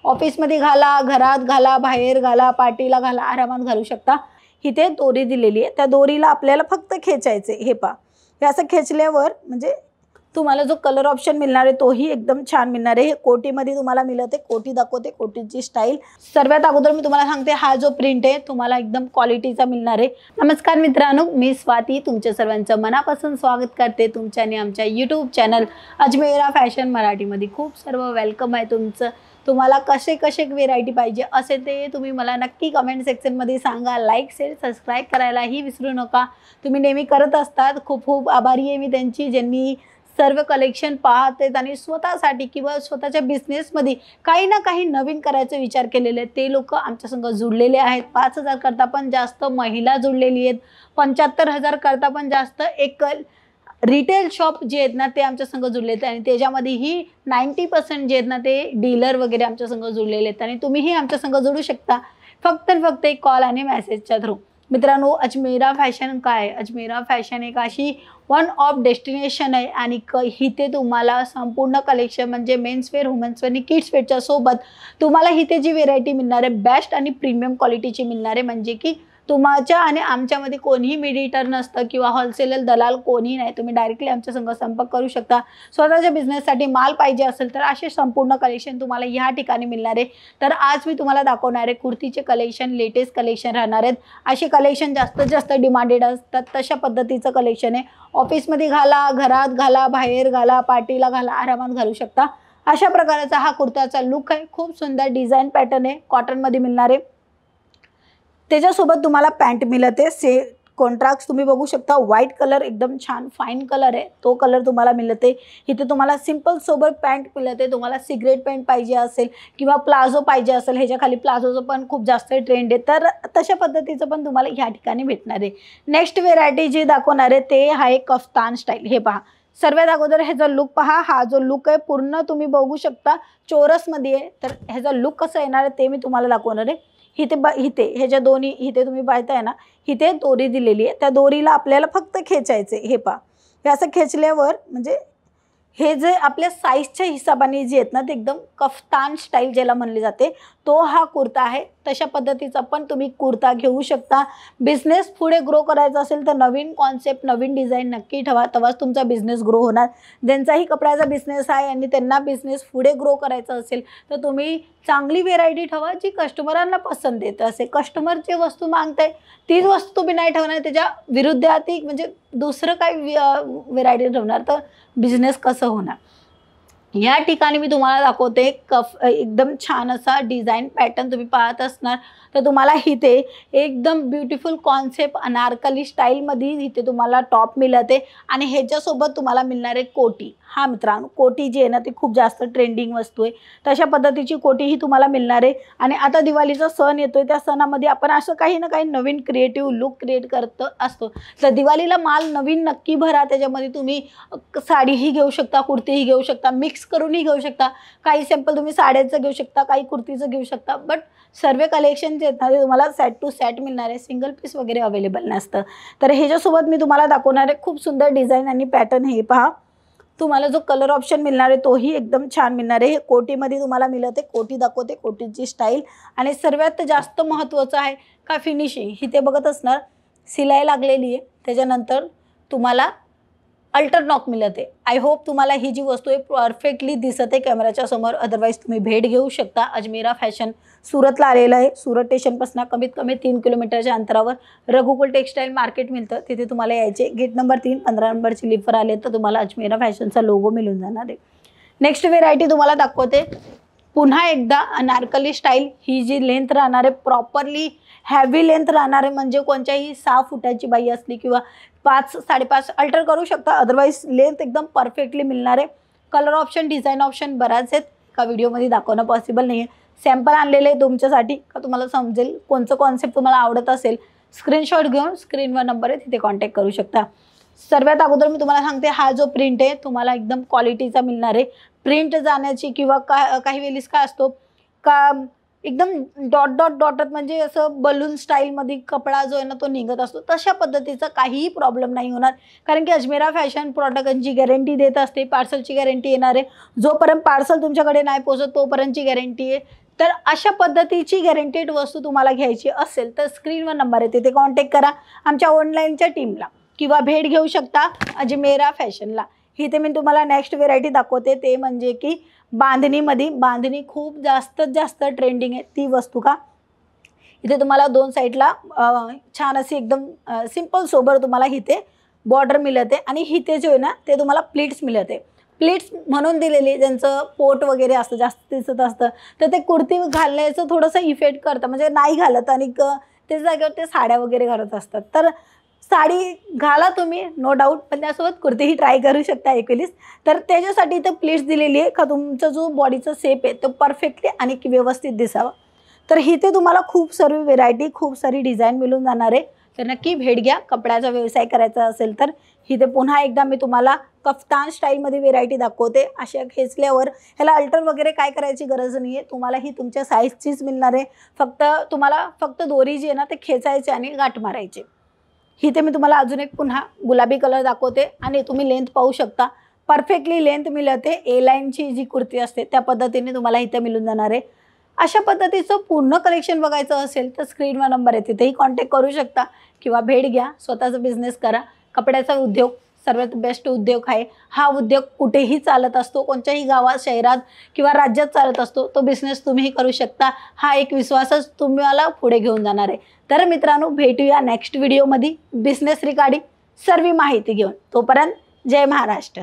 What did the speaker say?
ऑफिसमध्ये घाला, घरात घाला, बाहेर घाला, पार्टीला घाला, आरामात घालू शकता। इथे दोरी दिलेली आहे, त्या दोरीला आपल्याला फक्त खेचायचे। हे पहा, हे असं खेचल्यावर म्हणजे तुम्हाला जो कलर ऑप्शन मिळणार आहे तोही एकदम छान मिळणार आहे। हे कोटीमध्ये तुम्हाला मिळते, कोटी दाखवते, कोटीची स्टाईल। सर्वात अगोदर मी तुम्हाला सांगते, हा जो प्रिंट आहे तुम्हाला एकदम क्वालिटीचा मिळणार आहे। नमस्कार मित्रांनो, मी स्वाती तुमच्या सर्वांचं मनापासून स्वागत करते तुमच्या आणि आमच्या यूट्यूब चॅनल अजमेरा फॅशन मराठीमध्ये। खूप सर्व वेलकम आहे तुमचं। तुम्हाला कसे व्हेरायटी पाहिजे असेल ते तुम्ही मला नक्की कमेंट सेक्शनमध्ये सांगा। लाईक शेअर सबस्क्राईब करायलाही विसरू नका, तुम्ही नेहमी करत असतात। खूप खूप आभारी आहे मी त्यांची, ज्यांनी सर्व कलेक्शन पाहतात आणि स्वतःसाठी किंवा स्वतःच्या बिझनेसमध्ये काही ना काही नवीन करायचा विचार केलेले आहेत। ते लोक आमच्या संग जुळलेले आहेत। 5000 करता पण जास्त महिला जुळलेली आहेत, 75,000 करता पण जास्त एक रिटेल शॉप जे आहेत ना ते आमच्या संग जुळले आहेत आणि त्याच्यामध्येही 90% जे आहेत ना ते डीलर वगैरे आमच्या संग जुळलेले आहेत आणि तुम्हीही आमच्या संग जुळू शकता फक्त एक कॉल आणि मेसेजच्या थ्रू। मित्रांनो, अजमेरा फॅशन काय? अजमेरा फॅशन एक अशी वन ऑफ डेस्टिनेशन आहे आणि इथे तुम्हाला संपूर्ण कलेक्शन म्हणजे मेन्सवेअर, वुमेन्सवेअर आणि किड्सवेअरच्या सोबत तुम्हाला इथे जी व्हेरायटी मिळणार आहे बेस्ट आणि प्रीमियम क्वालिटीची मिळणार आहे। म्हणजे की तुमच्या आणि आमच्यामध्ये कोणीही मीडिएटर नसतं किंवा होलसेलर दलाल कोणी नाही, तुम्ही डायरेक्टली आमच्या संग संपर्क करू शकता। स्वतःच्या बिझनेससाठी माल पाहिजे असेल तर असे संपूर्ण कलेक्शन तुम्हाला ह्या ठिकाणी मिळणार आहे। तर आज मी तुम्हाला दाखवणार आहे कुर्तीचे कलेक्शन, लेटेस्ट कलेक्शन राहणार आहेत। असे कलेक्शन जास्तीत जास्त डिमांडेड असतात, तशा पद्धतीचं कलेक्शन आहे। ऑफिसमध्ये घाला, घरात घाला, बाहेर घाला, पार्टीला घाला, आरामात घालू शकता। अशा प्रकारचा हा कुर्ताचा लुक आहे। खूप सुंदर डिझाइन पॅटर्न आहे, कॉटनमध्ये मिळणार आहे। त्याच्यासोबत तुम्हाला पॅन्ट मिळते, कॉन्ट्रास्ट तुम्ही बघू शकता, व्हाईट कलर एकदम छान फाईन कलर आहे, तो कलर तुम्हाला मिळते। इथे तुम्हाला सिंपल सोबर पॅन्ट मिळते। तुम्हाला सिगरेट पॅन्ट पाहिजे असेल किंवा प्लाझो पाहिजे असेल, ह्याच्या खाली प्लाझोचं पण खूप जास्त ट्रेंड आहे, तर तशा पद्धतीचं पण तुम्हाला ह्या ठिकाणी भेटणार आहे। नेक्स्ट व्हेरायटी जी दाखवणार आहे ते आहे कफ्तान स्टाईल। हे पहा, सर्वात अगोदर ह्याचा लुक पहा। हा जो लुक आहे पूर्ण तुम्ही बघू शकता चोरसमध्ये आहे, तर ह्याचा लुक कसं येणार आहे ते मी तुम्हाला दाखवणार आहे। इथे ह्याच्या दोन्ही इथे तुम्ही पाहताय ना, इथे दोरी दिलेली आहे, त्या दोरीला आपल्याला फक्त खेचायचे। हे पहा, हे असं खेचल्यावर म्हणजे हे जे आपल्या साईजच्या हिशोबाने जे आहेत ना ते एकदम कफ्तान स्टाईल ज्याला म्हणले जाते तो हा कुर्ता आहे। तशा पद्धतीचा पण तुम्ही कुर्ता घेऊ शकता। बिझनेस पुढे ग्रो करायचा असेल तर नवीन कॉन्सेप्ट, नवीन डिझाईन नक्की ठेवा, तेव्हाच तुमचा बिझनेस ग्रो होणार। ज्यांचाही कपड्याचा बिझनेस आहे आणि त्यांना बिझनेस पुढे ग्रो करायचा असेल तर तुम्ही चांगली व्हेरायटी ठेवा जी कस्टमरांना पसंत येत असेल। कस्टमर जे वस्तू मागताय तीच वस्तू तुम्ही नाही ठेवणार, त्याच्या विरुद्धार्थी म्हणजे दुसरं काही व्हेरायटी ठेवणार तर बिझनेस कसं होणार। या ठिकाणी मी तुम्हाला दाखवते एकदम छान असा डिझाइन पॅटर्न तुम्ही पाहत असणार, तर तुम्हाला इथे एकदम ब्युटिफुल कॉन्सेप्ट अनारकली स्टाईलमध्ये इथे तुम्हाला टॉप मिळते आणि ह्याच्यासोबत तुम्हाला मिळणार आहे कोटी। हा मित्रांनो, कोटी जी आहे ना ती खूप जास्त ट्रेंडिंग वस्तू आहे, तशा पद्धतीची कोटी ही तुम्हाला मिळणार आहे। आणि आता दिवाळीचा सण येतोय, त्या सणामध्ये आपण असं काही ना काही नवीन क्रिएटिव्ह लुक क्रिएट करत असतो, तर दिवाळीला माल नवीन नक्की भरा। त्याच्यामध्ये तुम्ही साडीही घेऊ शकता, कुर्तीही घेऊ शकता, मिक्स करूनही घेऊ शकता। काही सॅम्पल तुम्ही साड्यांचं घेऊ शकता, काही कुर्तीचं घेऊ शकता, बट सर्व कलेक्शन जे आहेत ना ते तुम्हाला सेट टू सेट मिळणार आहे, सिंगल पीस वगैरे अवेलेबल नसतं। तर ह्याच्यासोबत मी तुम्हाला दाखवणार आहे खूप सुंदर डिझाईन आणि पॅटर्न। हे पहा, तुम्हाला जो कलर ऑप्शन मिळणार आहे तोही एकदम छान मिळणार आहे। कोटीमध्ये तुम्हाला मिळते, कोटी दाखवते, कोटीची स्टाईल। आणि सर्वात जास्त महत्त्वाचं आहे का फिनिशिंग, इथे बघत असणार सिलाई लागलेली आहे, त्याच्यानंतर तुम्हाला अल्टर नॉक मिळते। आय होप तुम्हाला ही जी वस्तू आहे परफेक्टली दिसत आहे कॅमेराच्या समोर, अदरवाईज तुम्ही भेट घेऊ शकता। अजमेरा फॅशन सुरतला आलेलं आहे, सुरत स्टेशनपासून कमीत कमी 3 किलोमीटरच्या अंतरावर रघुकुल टेक्सटाईल मार्केट मिळतं, तिथे तुम्हाला यायचे। गेट नंबर 3 15 नंबरची लिफ्टवर आले तर तुम्हाला अजमेरा फॅशनचा लोगो मिळून जाणार आहे। नेक्स्ट व्हेरायटी तुम्हाला दाखवते, पुन्हा एकदा अनारकली स्टाईल। ही जी लेंथ राहणार आहे प्रॉपरली हॅवी लेंथ राहणार आहे, म्हणजे कोणत्याही 6 फुटाची बाई असली किंवा 5 5.5 अल्टर करू शकता, अदरवाईज लेंथ एकदम परफेक्टली मिळणार आहे। कलर ऑप्शन, डिझाईन ऑप्शन बराच आहेत, का व्हिडिओमध्ये दाखवणं पॉसिबल नाही आहे। सॅम्पल आणलेले आहे तुमच्यासाठी, का तुम्हाला समजेल कोणचं कॉन्सेप्ट तुम्हाला आवडत असेल। स्क्रीनशॉट घेऊन स्क्रीनवर नंबर आहे तिथे कॉन्टॅक्ट करू शकता। सर्वात अगोदर मी तुम्हाला सांगते, हा जो प्रिंट आहे तुम्हाला एकदम क्वालिटीचा मिळणार आहे। प्रिंट जाण्याची किंवा काही वेळेस काय असतो का एकदम डॉट डॉट डॉटत म्हणजे असं बलून स्टाईलमध्ये कपडा जो आहे ना तो निघत असतो, तशा पद्धतीचा काहीही प्रॉब्लेम नाही होणार, कारण की अजमेरा फॅशन प्रॉडक्टची गॅरंटी देत असते। पार्सलची गॅरंटी येणार आहे, जोपर्यंत पार्सल तुमच्याकडे नाही पोहोचत तोपर्यंतची गॅरंटी आहे। तर अशा पद्धतीची गॅरंटेड वस्तू तुम्हाला घ्यायची असेल तर स्क्रीनवर नंबर आहे तिथे कॉन्टॅक्ट करा आमच्या ऑनलाईनच्या टीमला किंवा भेट घेऊ शकता अजमेरा फॅशनला. इथे मी तुम्हाला नेक्स्ट व्हेरायटी दाखवते ते म्हणजे की बांधणीमध्ये. बांधणी खूप जास्त ट्रेंडिंग आहे ती वस्तू का. इथे तुम्हाला दोन साईडला छान अशी एकदम सिंपल सोबर तुम्हाला इथे बॉर्डर मिळते आणि इथे जे आहे ना ते तुम्हाला प्लीट्स मिळते. प्लीट्स म्हणून दिलेली ज्यांचं पोट वगैरे असतं जास्त दिसत असतं तर ते कुर्ती घालण्याचं थोडंसं इफेक्ट करतं म्हणजे नाही घालत आणि त्या जागेवर ते साड्या वगैरे घालत असतात. तर साडी घाला तुम्ही नो डाऊट पण त्यासोबत कुर्तीही ट्राय करू शकता एकवेळीस. तर त्याच्यासाठी इथं प्लीट्स दिलेली आहे का तुमचा जो बॉडीचा शेप आहे तो परफेक्टली आणि व्यवस्थित दिसावा. तर इथे तुम्हाला खूप सारी व्हेरायटी खूप सारी डिझाईन मिळून जाणार आहे. तर नक्की भेट घ्या. कपड्याचा व्यवसाय करायचा असेल तर इथे पुन्हा एकदा मी तुम्हाला कफ्तान स्टाईलमध्ये व्हेरायटी दाखवते. अशा खेचल्यावर ह्याला अल्टर वगैरे काय करायची गरज नाही आहे. तुम्हाला ही तुमच्या साईजचीच मिळणार आहे. तुम्हाला फक्त दोरी जी आहे ना ते खेचायचे आणि गाठ मारायचे. इथे मी तुम्हाला अजून एक पुन्हा गुलाबी कलर दाखवते आणि तुम्ही लेंथ पाहू शकता परफेक्टली लेंथ मिळते. ए लाईनची जी कुर्ती असते त्या पद्धतीने तुम्हाला इथे मिळून जाणार आहे. अशा पद्धतीचं पूर्ण कलेक्शन बघायचं असेल तर स्क्रीनवर नंबर आहे तिथेही कॉन्टॅक्ट करू शकता किंवा भेट घ्या. स्वतःचा बिझनेस करा. कपड्याचा उद्योग सर्वात बेस्ट उद्योग आहे. हा उद्योग कुठेही चालत असतो कोणत्याही गावात शहरात किंवा राज्यात चालत असतो. तो बिझनेस तुम्हीही करू शकता. हा एक विश्वासच तुम्हाला पुढे घेऊन जाणार आहे. तर मित्रांनो भेटूया नेक्स्ट व्हिडिओमध्ये बिझनेस रिगार्डिंग सर्व माहिती घेऊन. तोपर्यंत जय महाराष्ट्र.